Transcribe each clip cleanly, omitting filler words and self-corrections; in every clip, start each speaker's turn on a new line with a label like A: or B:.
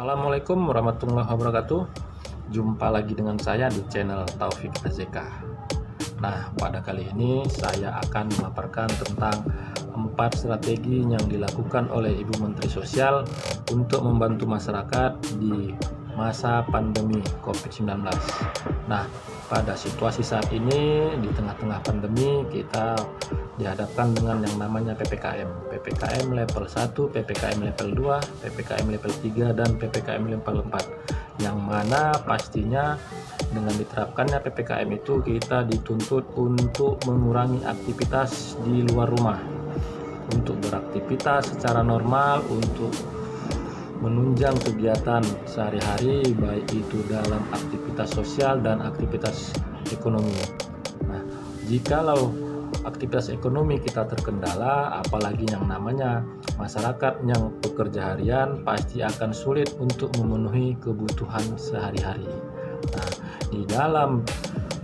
A: Assalamualaikum warahmatullahi wabarakatuh. Jumpa lagi dengan saya di channel Taufik AZK. Nah, pada kali ini saya akan memaparkan tentang 4 strategi yang dilakukan oleh Ibu Menteri Sosial untuk membantu masyarakat di masa pandemi COVID-19. Nah, pada situasi saat ini di tengah-tengah pandemi kita dihadapkan dengan yang namanya PPKM level 1, PPKM level 2, PPKM level 3 dan PPKM level 4. Yang mana pastinya dengan diterapkannya PPKM itu kita dituntut untuk mengurangi aktivitas di luar rumah, untuk beraktivitas secara normal, untuk menunjang kegiatan sehari-hari, baik itu dalam aktivitas sosial dan aktivitas ekonomi. Nah, jikalau aktivitas ekonomi kita terkendala, apalagi yang namanya masyarakat yang bekerja harian, pasti akan sulit untuk memenuhi kebutuhan sehari-hari. Nah, di dalam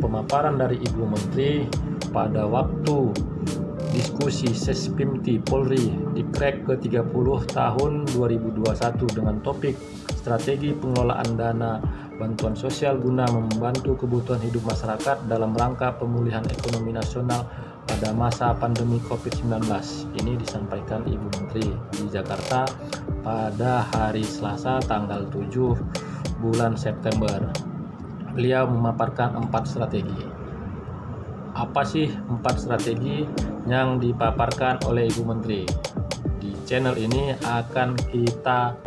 A: pemaparan dari Ibu Menteri pada waktu diskusi Sespimti Polri Dikrek ke-30 tahun 2021 dengan topik strategi pengelolaan dana bantuan sosial guna membantu kebutuhan hidup masyarakat dalam rangka pemulihan ekonomi nasional pada masa pandemi COVID-19. Ini disampaikan Ibu Menteri di Jakarta pada hari Selasa tanggal 7 bulan September. Beliau memaparkan 4 strategi. Apa sih 4 strategi yang dipaparkan oleh Ibu Menteri? Di channel ini akan kita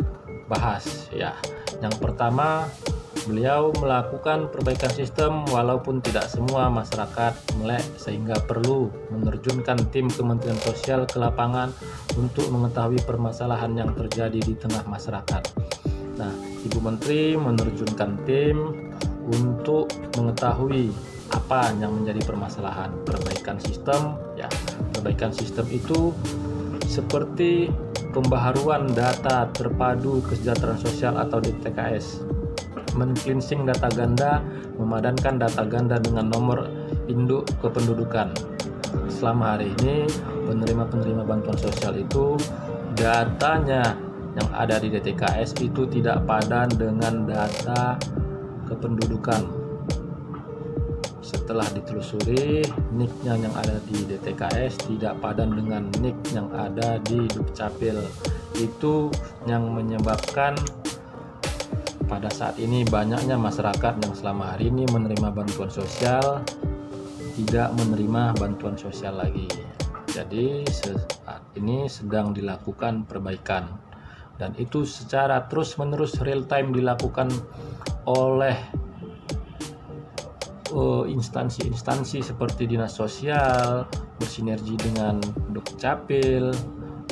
A: bahas ya. Yang pertama, beliau melakukan perbaikan sistem walaupun tidak semua masyarakat melek, sehingga perlu menerjunkan tim Kementerian Sosial ke lapangan untuk mengetahui permasalahan yang terjadi di tengah masyarakat. Nah, Ibu Menteri menerjunkan tim untuk mengetahui apa yang menjadi permasalahan perbaikan sistem ya. Perbaikan sistem itu seperti pembaharuan data terpadu kesejahteraan sosial atau DTKS, men-cleansing data ganda, memadankan data ganda dengan nomor induk kependudukan. Selama hari ini penerima-penerima bantuan sosial itu datanya yang ada di DTKS itu tidak padan dengan data kependudukan. Setelah ditelusuri, NIK-nya yang ada di DTKS tidak padan dengan NIK yang ada di Dukcapil. Itu yang menyebabkan pada saat ini banyaknya masyarakat yang selama hari ini menerima bantuan sosial tidak menerima bantuan sosial lagi. Jadi saat ini sedang dilakukan perbaikan, dan itu secara terus-menerus real time dilakukan oleh instansi-instansi seperti Dinas Sosial bersinergi dengan Dukcapil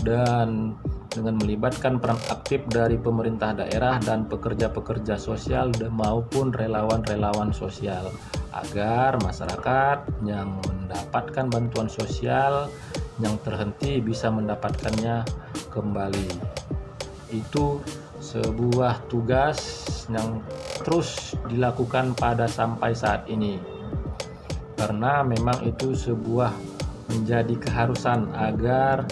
A: dan dengan melibatkan peran aktif dari pemerintah daerah dan pekerja-pekerja sosial maupun relawan-relawan sosial agar masyarakat yang mendapatkan bantuan sosial yang terhenti bisa mendapatkannya kembali. Itu sebuah tugas yang terus dilakukan pada sampai saat ini, karena memang itu sebuah menjadi keharusan agar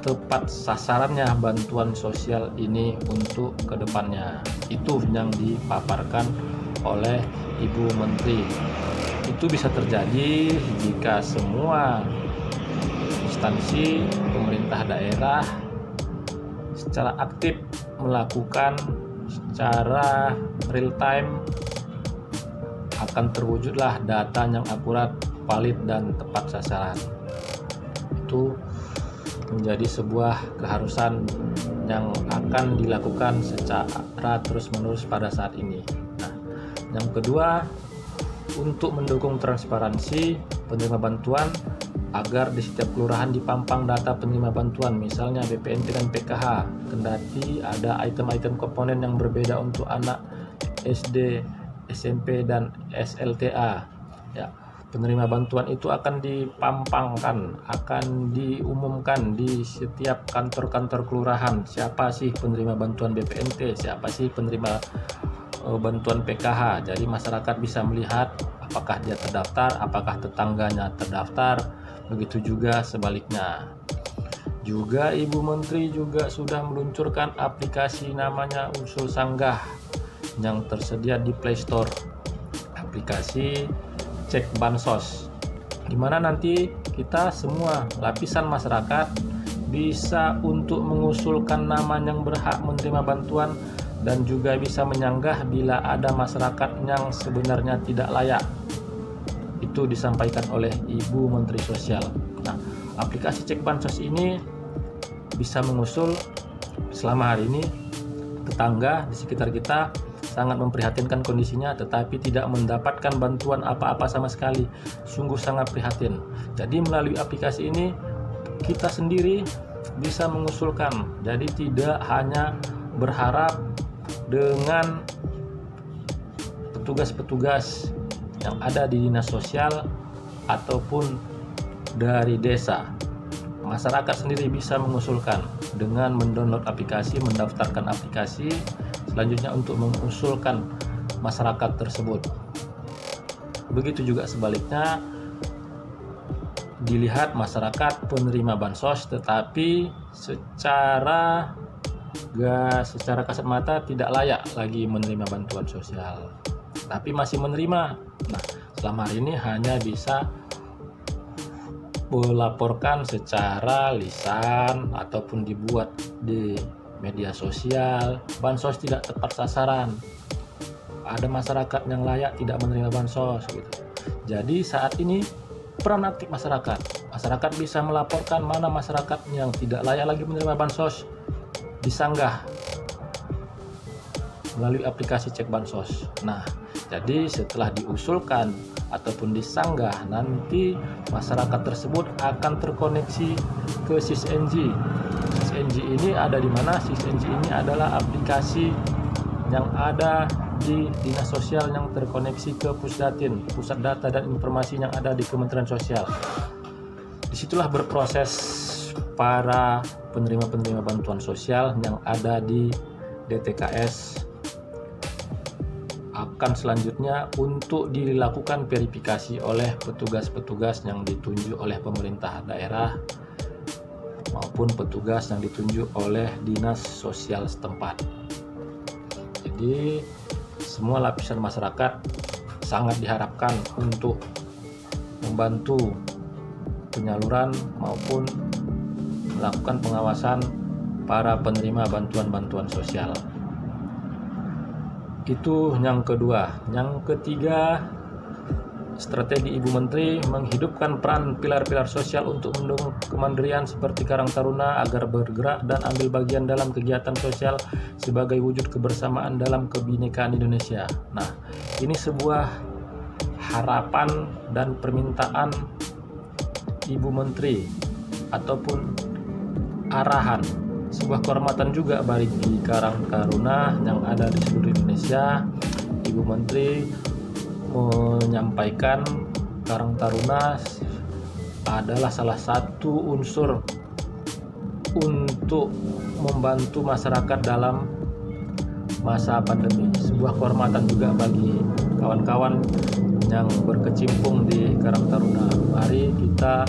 A: tepat sasarannya bantuan sosial ini untuk kedepannya. Itu yang dipaparkan oleh Ibu Menteri. Itu bisa terjadi jika semua instansi pemerintah daerah secara aktif melakukan secara real time, akan terwujudlah data yang akurat, valid dan tepat sasaran. Itu menjadi sebuah keharusan yang akan dilakukan secara terus-menerus pada saat ini. Nah, yang kedua, untuk mendukung transparansi penerima bantuan agar di setiap kelurahan dipampang data penerima bantuan, misalnya BPNT dan PKH, kendati ada item-item komponen yang berbeda untuk anak SD, SMP dan SLTA ya. Penerima bantuan itu akan dipampangkan, akan diumumkan di setiap kantor-kantor kelurahan, siapa sih penerima bantuan BPNT, siapa sih penerima bantuan PKH. Jadi masyarakat bisa melihat apakah dia terdaftar, apakah tetangganya terdaftar, begitu juga sebaliknya. Juga Ibu Menteri juga sudah meluncurkan aplikasi namanya Usul Sanggah yang tersedia di Play Store. Aplikasi cek bansos, di mana nanti kita semua lapisan masyarakat bisa untuk mengusulkan nama yang berhak menerima bantuan dan juga bisa menyanggah bila ada masyarakat yang sebenarnya tidak layak. Itu disampaikan oleh Ibu Menteri Sosial. Nah, aplikasi cek bansos ini bisa mengusul selama hari ini tetangga di sekitar kita sangat memprihatinkan kondisinya, tetapi tidak mendapatkan bantuan apa-apa sama sekali. Sungguh sangat prihatin. Jadi melalui aplikasi ini kita sendiri bisa mengusulkan. Jadi tidak hanya berharap dengan petugas-petugas yang ada di dinas sosial ataupun dari desa. Masyarakat sendiri bisa mengusulkan dengan mendownload aplikasi, mendaftarkan aplikasi, selanjutnya untuk mengusulkan masyarakat tersebut. Begitu juga sebaliknya, dilihat masyarakat penerima bansos tetapi secara kasat mata tidak layak lagi menerima bantuan sosial, tapi masih menerima. Nah, selama hari ini hanya bisa melaporkan secara lisan ataupun dibuat di media sosial, bansos tidak tepat sasaran, ada masyarakat yang layak tidak menerima bansos gitu. Jadi saat ini peran aktif masyarakat bisa melaporkan mana masyarakat yang tidak layak lagi menerima bansos, disanggah melalui aplikasi cek bansos. Nah, jadi setelah diusulkan ataupun disanggah, nanti masyarakat tersebut akan terkoneksi ke SysNG. SysNG ini ada di mana? SysNG ini adalah aplikasi yang ada di dinas sosial yang terkoneksi ke Pusdatin, Pusat Data dan Informasi yang ada di Kementerian Sosial. Disitulah berproses para penerima-penerima bantuan sosial yang ada di DTKS akan selanjutnya untuk dilakukan verifikasi oleh petugas-petugas yang ditunjuk oleh pemerintah daerah maupun petugas yang ditunjuk oleh dinas sosial setempat. Jadi semua lapisan masyarakat sangat diharapkan untuk membantu penyaluran maupun melakukan pengawasan para penerima bantuan-bantuan sosial. Itu yang kedua. Yang ketiga, strategi Ibu Menteri menghidupkan peran pilar-pilar sosial untuk mendukung kemandirian seperti Karang Taruna agar bergerak dan ambil bagian dalam kegiatan sosial sebagai wujud kebersamaan dalam kebinekaan Indonesia. Nah, ini sebuah harapan dan permintaan Ibu Menteri ataupun arahan, sebuah kehormatan juga bagi Karang Taruna yang ada di seluruh Indonesia. Ibu Menteri menyampaikan Karang Taruna adalah salah satu unsur untuk membantu masyarakat dalam masa pandemi. Sebuah kehormatan juga bagi kawan-kawan yang berkecimpung di Karang Taruna. Mari kita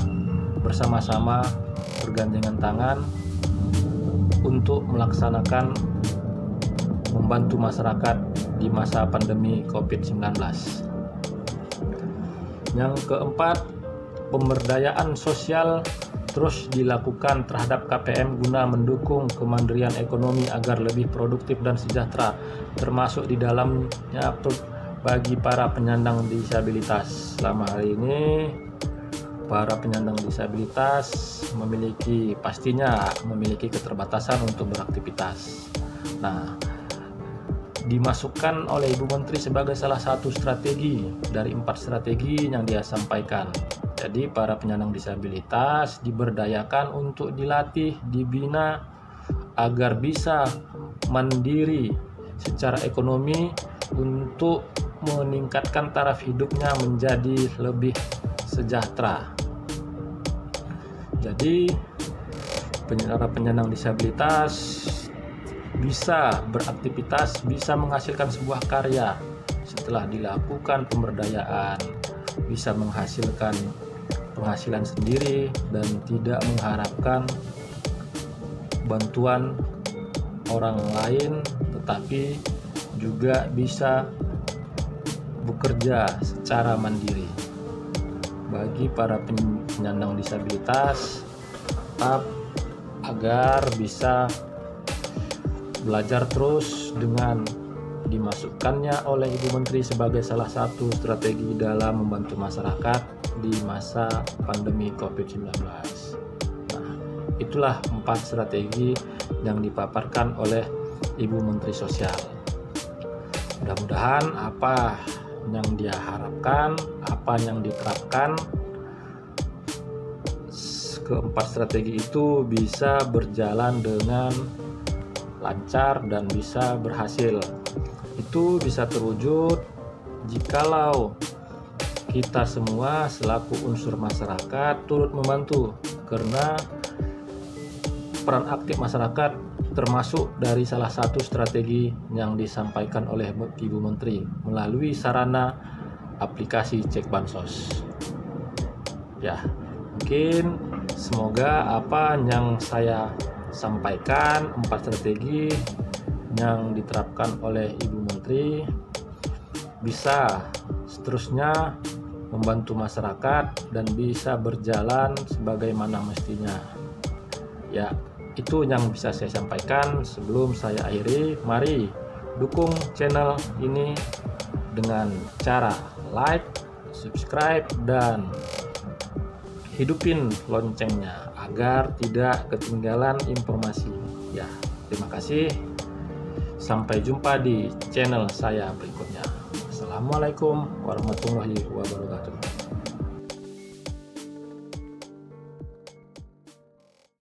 A: bersama-sama bergandengan tangan untuk melaksanakan membantu masyarakat di masa pandemi COVID-19. Yang keempat, pemberdayaan sosial terus dilakukan terhadap KPM guna mendukung kemandirian ekonomi agar lebih produktif dan sejahtera, termasuk di dalamnya bagi para penyandang disabilitas. Selama hari ini para penyandang disabilitas pastinya memiliki keterbatasan untuk beraktivitas. Nah, dimasukkan oleh Ibu Menteri sebagai salah satu strategi dari 4 strategi yang dia sampaikan. Jadi para penyandang disabilitas diberdayakan untuk dilatih, dibina agar bisa mandiri secara ekonomi untuk meningkatkan taraf hidupnya menjadi lebih sejahtera. Jadi para penyandang disabilitas bisa beraktivitas, bisa menghasilkan sebuah karya setelah dilakukan pemberdayaan, bisa menghasilkan penghasilan sendiri dan tidak mengharapkan bantuan orang lain, tetapi juga bisa bekerja secara mandiri. Bagi para penyandang disabilitas, tetap agar bisa belajar terus dengan dimasukkannya oleh Ibu Menteri sebagai salah satu strategi dalam membantu masyarakat di masa pandemi COVID-19. Nah, itulah 4 strategi yang dipaparkan oleh Ibu Menteri Sosial. Mudah-mudahan apa yang dia harapkan, apa yang diterapkan, keempat strategi itu bisa berjalan dengan lancar dan bisa berhasil. Itu bisa terwujud jikalau kita semua selaku unsur masyarakat turut membantu, karena peran aktif masyarakat termasuk dari salah satu strategi yang disampaikan oleh Ibu Menteri melalui sarana aplikasi Cek Bansos. Ya, mungkin semoga apa yang saya sampaikan, 4 strategi yang diterapkan oleh Ibu Menteri bisa seterusnya membantu masyarakat dan bisa berjalan sebagaimana mestinya. Ya, itu yang bisa saya sampaikan. Sebelum saya akhiri, mari dukung channel ini dengan cara like, subscribe, dan hidupin loncengnya agar tidak ketinggalan informasi. Ya, terima kasih. Sampai jumpa di channel saya berikutnya. Assalamualaikum warahmatullahi wabarakatuh.